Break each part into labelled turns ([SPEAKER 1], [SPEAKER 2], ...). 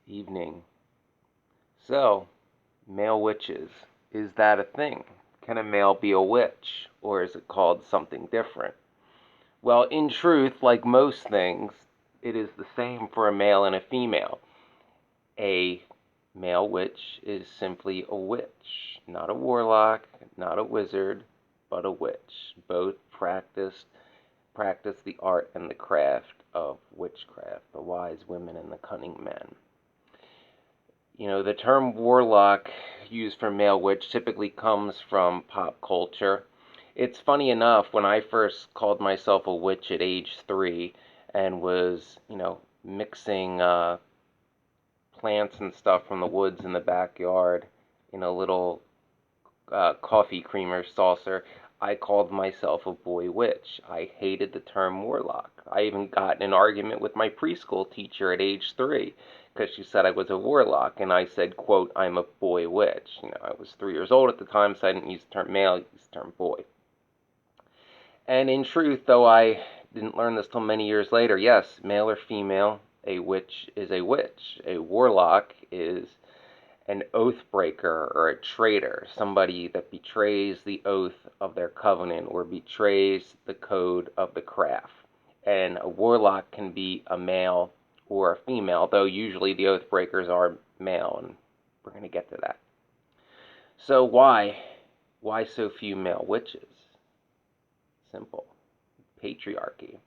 [SPEAKER 1] Evening. So, male witches. Is that a thing? Can a male be a witch? Or is it called something different? Well, in truth, like most things, it is the same for a male and a female. A male witch is simply a witch, not a warlock, not a wizard, but a witch. Both practice the art and the craft of witchcraft, the wise women and the cunning men. The term warlock used for male witch typically comes from pop culture. It's funny enough, when I first called myself a witch at age 3 and was, mixing plants and stuff from the woods in the backyard in a little coffee creamer saucer, I called myself a boy witch. I hated the term warlock. I even got in an argument with my preschool teacher at age 3 because she said I was a warlock, and I said, quote, I'm a boy witch. I was 3 years old at the time, so I didn't use the term male, I used the term boy. And in truth, though I didn't learn this till many years later, yes, male or female, a witch is a witch. A warlock is an oath breaker or a traitor, somebody that betrays the oath of their covenant or betrays the code of the craft. And a warlock can be a male or a female, though usually the oath breakers are male, and we're going to get to that. So why so few male witches? Simple. Patriarchy.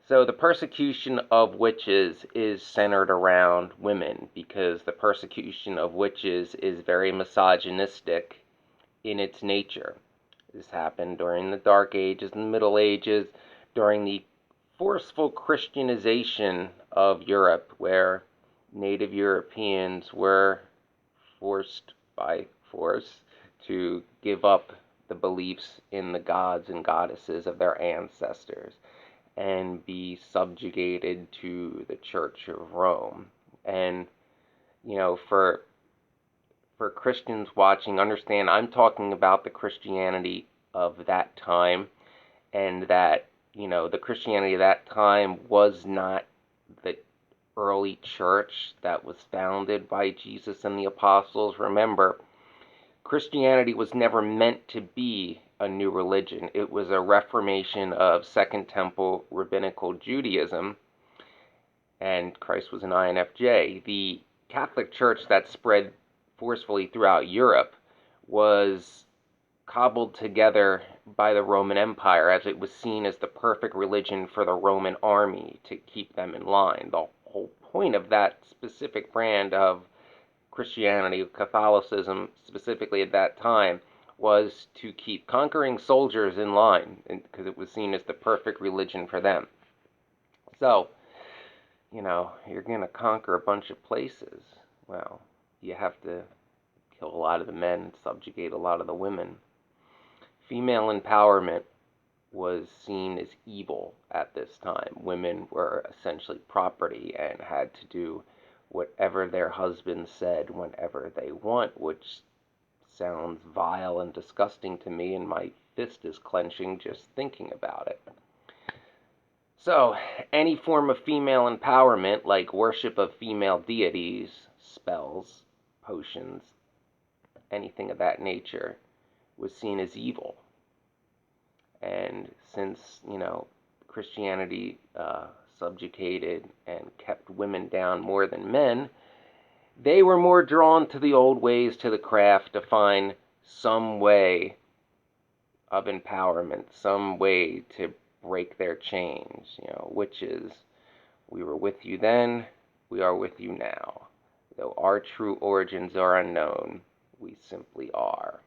[SPEAKER 1] So the persecution of witches is centered around women because the persecution of witches is very misogynistic in its nature. This happened during the Dark Ages and the Middle Ages, during the forceful Christianization of Europe, where native Europeans were forced by force to give up the beliefs in the gods and goddesses of their ancestors and be subjugated to the Church of Rome. And for Christians watching, understand I'm talking about the Christianity of that time, and that the Christianity of that time was not the early church that was founded by Jesus and the apostles. Remember, Christianity was never meant to be a new religion. It was a reformation of Second Temple rabbinical Judaism, and Christ was an INFJ. The Catholic Church that spread forcefully throughout Europe was cobbled together by the Roman Empire, as it was seen as the perfect religion for the Roman army to keep them in line. The whole point of that specific brand of Christianity, Catholicism specifically at that time, was to keep conquering soldiers in line because it was seen as the perfect religion for them. So, you're going to conquer a bunch of places. Well, you have to kill a lot of the men and subjugate a lot of the women. Female empowerment was seen as evil at this time. Women were essentially property and had to do whatever their husbands said whenever they want, which sounds vile and disgusting to me, and my fist is clenching just thinking about it. So, any form of female empowerment, like worship of female deities, spells, potions, anything of that nature, was seen as evil. And since, Christianity subjugated and kept women down more than men, they were more drawn to the old ways, to the craft, to find some way of empowerment, some way to break their chains, which is, we were with you then, we are with you now. Though our true origins are unknown, we simply are.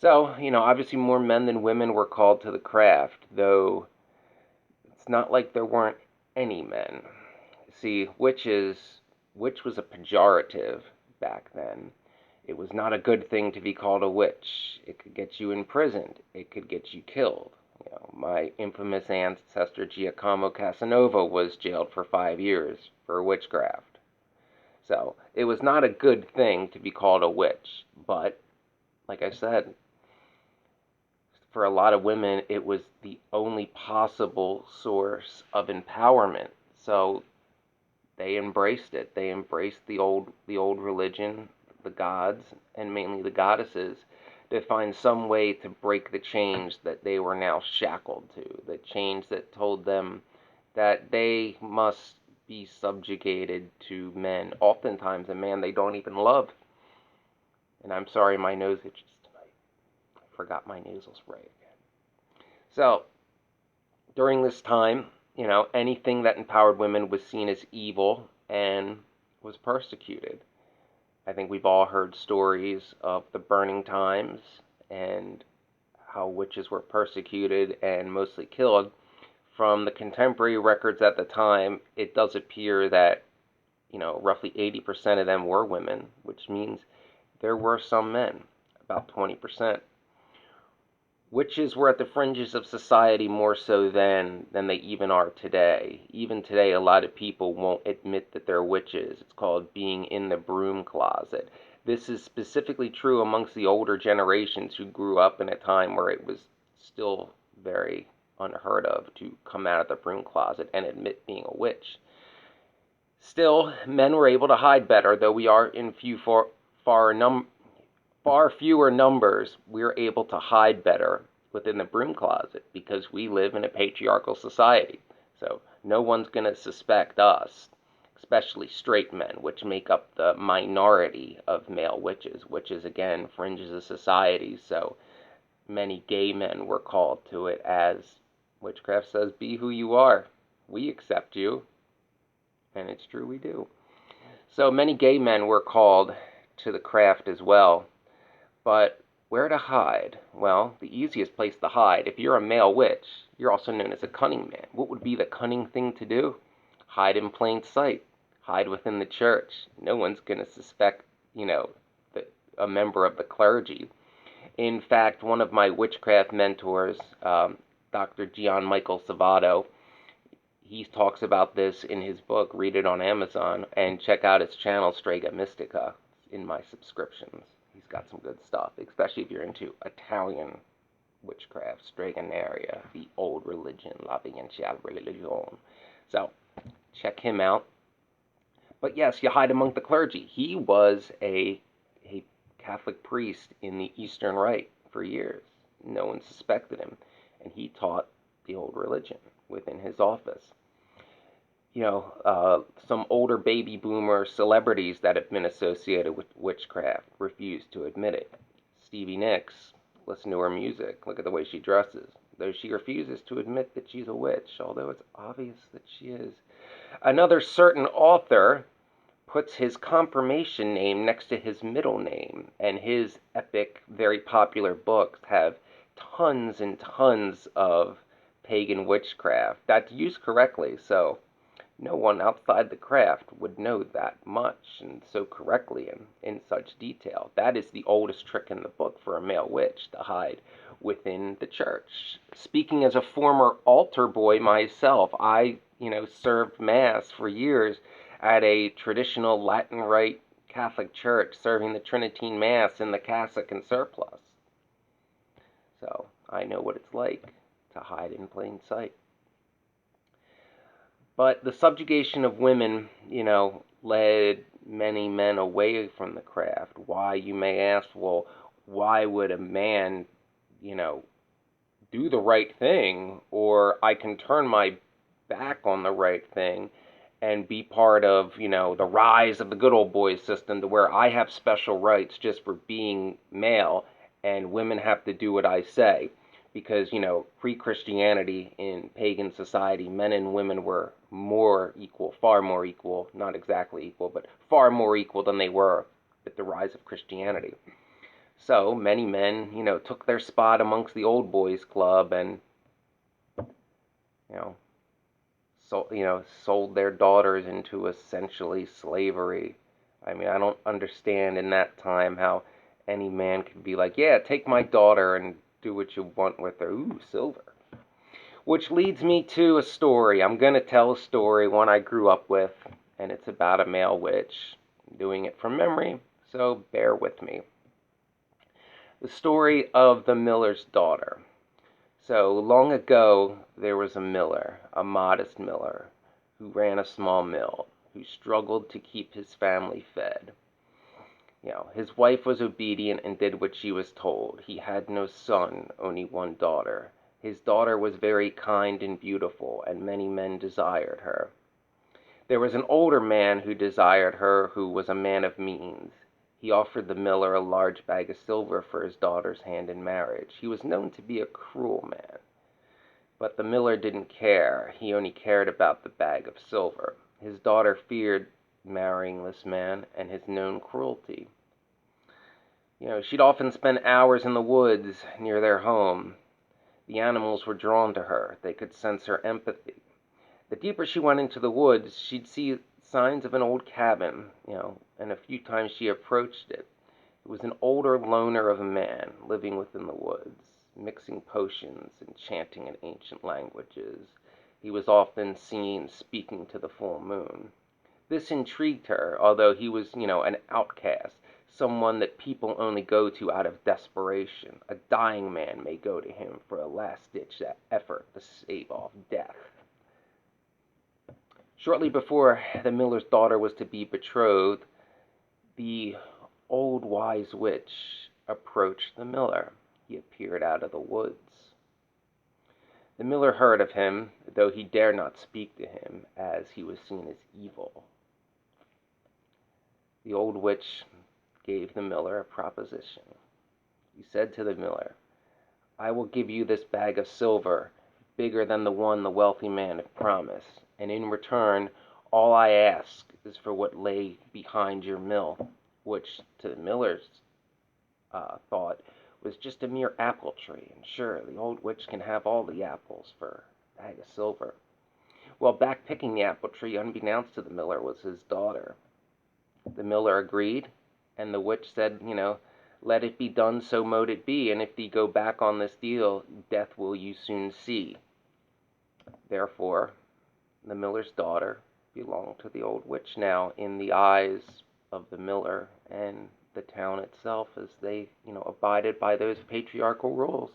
[SPEAKER 1] So, obviously more men than women were called to the craft, though it's not like there weren't any men. See, witch was a pejorative back then. It was not a good thing to be called a witch. It could get you imprisoned. It could get you killed. My infamous ancestor Giacomo Casanova was jailed for 5 years for witchcraft. So, it was not a good thing to be called a witch. But, like I said, for a lot of women, it was the only possible source of empowerment. So they embraced it. They embraced the old religion, the gods, and mainly the goddesses, to find some way to break the chains that they were now shackled to, the chains that told them that they must be subjugated to men, oftentimes a man they don't even love. And I'm sorry, my nose itches tonight. I forgot my nasal spray again. So, during this time, anything that empowered women was seen as evil and was persecuted. I think we've all heard stories of the burning times and how witches were persecuted and mostly killed. From the contemporary records at the time, it does appear that, roughly 80% of them were women, which means there were some men, about 20%. Witches were at the fringes of society more so than they even are today. Even today, a lot of people won't admit that they're witches. It's called being in the broom closet. This is specifically true amongst the older generations who grew up in a time where it was still very unheard of to come out of the broom closet and admit being a witch. Still, men were able to hide better, though we are in far fewer numbers. We're able to hide better within the broom closet because we live in a patriarchal society. So no one's going to suspect us, especially straight men, which make up the minority of male witches, which is, again, fringes of society. So many gay men were called to it, as witchcraft says, be who you are. We accept you. And it's true, we do. So many gay men were called to the craft as well. But where to hide? Well, the easiest place to hide, if you're a male witch, you're also known as a cunning man. What would be the cunning thing to do? Hide in plain sight. Hide within the church. No one's going to suspect, a member of the clergy. In fact, one of my witchcraft mentors, Dr. Gian Michael Savato, he talks about this in his book. Read it on Amazon, and check out his channel, Strega Mystica, in my subscriptions. He's got some good stuff, especially if you're into Italian witchcraft, Stregoneria, the old religion, la ancient religion. So, check him out. But yes, you hide among the clergy. He was a Catholic priest in the Eastern Rite for years. No one suspected him, and he taught the old religion within his office. Some older baby boomer celebrities that have been associated with witchcraft refuse to admit it. Stevie Nicks, listen to her music, look at the way she dresses. Though she refuses to admit that she's a witch, although it's obvious that she is. Another certain author puts his confirmation name next to his middle name, and his epic, very popular books have tons and tons of pagan witchcraft that's used correctly, so no one outside the craft would know that much and so correctly in such detail. That is the oldest trick in the book for a male witch, to hide within the church. Speaking as a former altar boy myself, I, served Mass for years at a traditional Latin Rite Catholic church, serving the Tridentine Mass in the cassock and surplice. So I know what it's like to hide in plain sight. But the subjugation of women, led many men away from the craft. Why, you may ask, well, why would a man, do the right thing, or I can turn my back on the right thing and be part of, the rise of the good old boys system, to where I have special rights just for being male and women have to do what I say. Because, pre-Christianity in pagan society, men and women were more equal, far more equal, not exactly equal, but far more equal than they were at the rise of Christianity. So many men, took their spot amongst the old boys club and, sold their daughters into essentially slavery. I mean, I don't understand in that time how any man could be like, yeah, take my daughter and do what you want with her. Ooh, silver. Which leads me to a story. I'm going to tell a story, one I grew up with, and it's about a male witch. I'm doing it from memory, so bear with me. The story of the miller's daughter. So, long ago, there was a miller, a modest miller, who ran a small mill. who struggled to keep his family fed. His wife was obedient and did what she was told. He had no son, only one daughter. His daughter was very kind and beautiful, and many men desired her. There was an older man who desired her, who was a man of means. He offered the miller a large bag of silver for his daughter's hand in marriage. He was known to be a cruel man, but the miller didn't care. He only cared about the bag of silver. His daughter feared marrying this man and his known cruelty. She'd often spend hours in the woods near their home. The animals were drawn to her. They could sense her empathy. The deeper she went into the woods, she'd see signs of an old cabin, and a few times she approached it. It was an older loner of a man living within the woods, mixing potions and chanting in ancient languages. He was often seen speaking to the full moon. This intrigued her, although he was, an outcast, someone that people only go to out of desperation. A dying man may go to him for a last-ditch effort to stave off death. Shortly before the miller's daughter was to be betrothed, the old wise witch approached the miller. He appeared out of the woods. The miller heard of him, though he dared not speak to him, as he was seen as evil. The old witch gave the miller a proposition. He said to the miller, "I will give you this bag of silver, bigger than the one the wealthy man had promised, and in return, all I ask is for what lay behind your mill," which, to the miller's thought, was just a mere apple tree, and sure, the old witch can have all the apples for a bag of silver. Well, back picking the apple tree, unbeknownst to the miller, was his daughter. The miller agreed, and the witch said, "Let it be done, so mote it be, and if thee go back on this deal, death will you soon see." Therefore, the miller's daughter belonged to the old witch now in the eyes of the miller and the town itself, as they, abided by those patriarchal rules.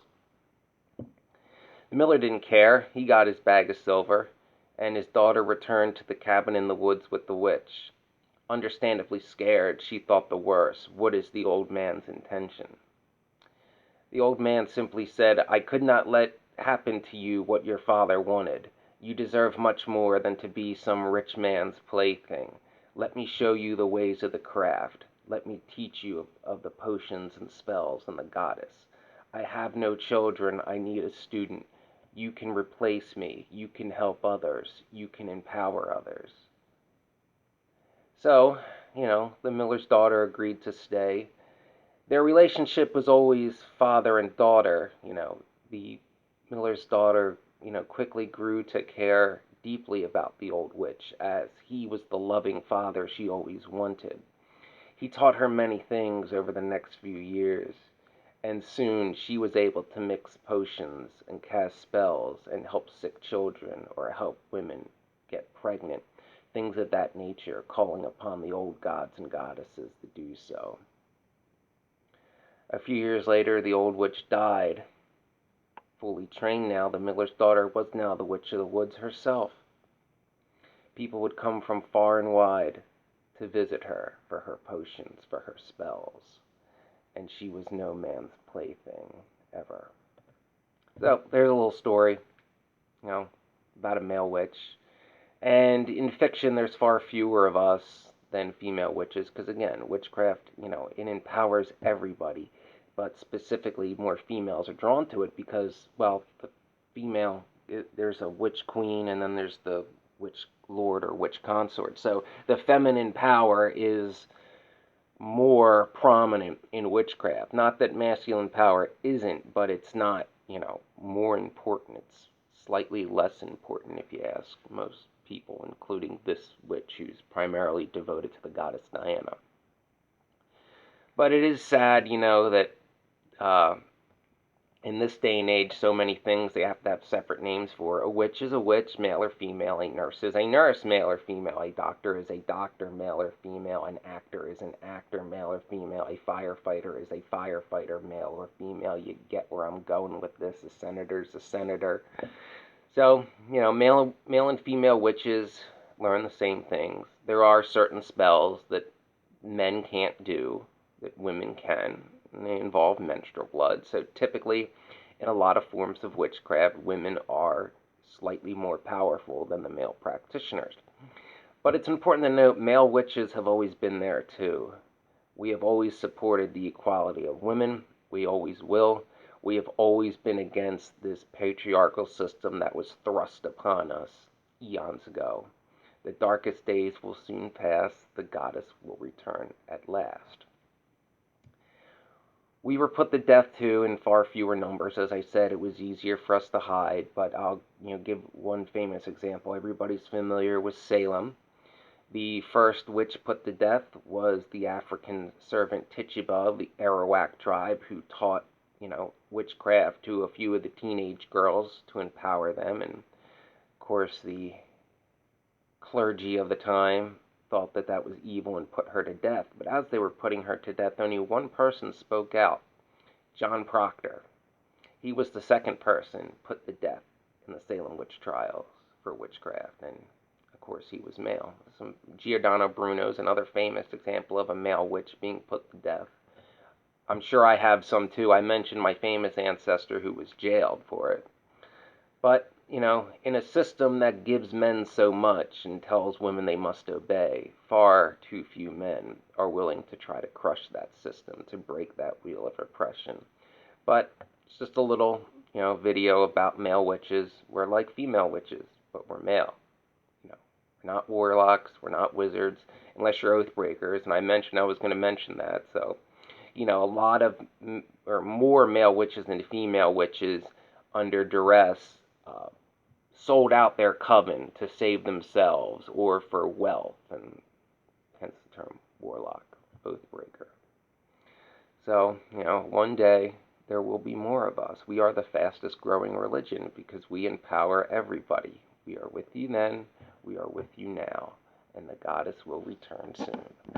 [SPEAKER 1] The miller didn't care. He got his bag of silver, and his daughter returned to the cabin in the woods with the witch. Understandably scared, she thought the worst. What is the old man's intention? The old man simply said, "I could not let happen to you what your father wanted. You deserve much more than to be some rich man's plaything. Let me show you the ways of the craft. Let me teach you of the potions and spells and the goddess. I have no children. I need a student. You can replace me. You can help others. You can empower others." So, the miller's daughter agreed to stay. Their relationship was always father and daughter. The miller's daughter, quickly grew to care deeply about the old witch, as he was the loving father she always wanted. He taught her many things over the next few years, and soon she was able to mix potions and cast spells and help sick children or help women get pregnant, things of that nature, calling upon the old gods and goddesses to do so. A few years later, the old witch died. Fully trained now, the miller's daughter was now the witch of the woods herself. People would come from far and wide to visit her for her potions, for her spells, and she was no man's plaything ever. So there's a little story, about a male witch. And in fiction, there's far fewer of us than female witches, because again, witchcraft, it empowers everybody, but specifically more females are drawn to it because, well, the female, there's a witch queen, and then there's the witch lord or witch consort. So the feminine power is more prominent in witchcraft. Not that masculine power isn't, but it's not, more important. It's slightly less important if you ask most people, including this witch who's primarily devoted to the goddess Diana. But it is sad, that in this day and age, so many things they have to have separate names for. A witch is a witch, male or female. A nurse is a nurse, male or female. A doctor is a doctor, male or female. An actor is an actor, male or female. A firefighter is a firefighter, male or female. You get where I'm going with this. A senator is a senator. So, male and female witches learn the same things. there are certain spells that men can't do that women can, and they involve menstrual blood. So typically, in a lot of forms of witchcraft, women are slightly more powerful than the male practitioners. But it's important to note male witches have always been there too. We have always supported the equality of women. We always will. We have always been against this patriarchal system that was thrust upon us eons ago. The darkest days will soon pass. The goddess will return at last. We were put to death too in far fewer numbers. As I said, it was easier for us to hide, but I'll give one famous example. Everybody's familiar with Salem. The first witch put to death was the African servant Tituba of the Arawak tribe, who taught, witchcraft to a few of the teenage girls to empower them. And of course, the clergy of the time thought that that was evil and put her to death. But as they were putting her to death, only one person spoke out, John Proctor. He was the second person put to death in the Salem witch trials for witchcraft, and of course he was male. Some Giordano Bruno is another famous example of a male witch being put to death. I'm sure I have some too. I mentioned my famous ancestor who was jailed for it. But, in a system that gives men so much and tells women they must obey, far too few men are willing to try to crush that system, to break that wheel of oppression. But it's just a little, video about male witches. We're like female witches, but we're male. We're not warlocks, we're not wizards, unless you're oath breakers, and I mentioned I was going to mention that. So, a lot of, or more male witches than female witches under duress sold out their coven to save themselves or for wealth, and hence the term warlock, oathbreaker. So, one day there will be more of us. We are the fastest growing religion because we empower everybody. We are with you then, we are with you now, and the goddess will return soon.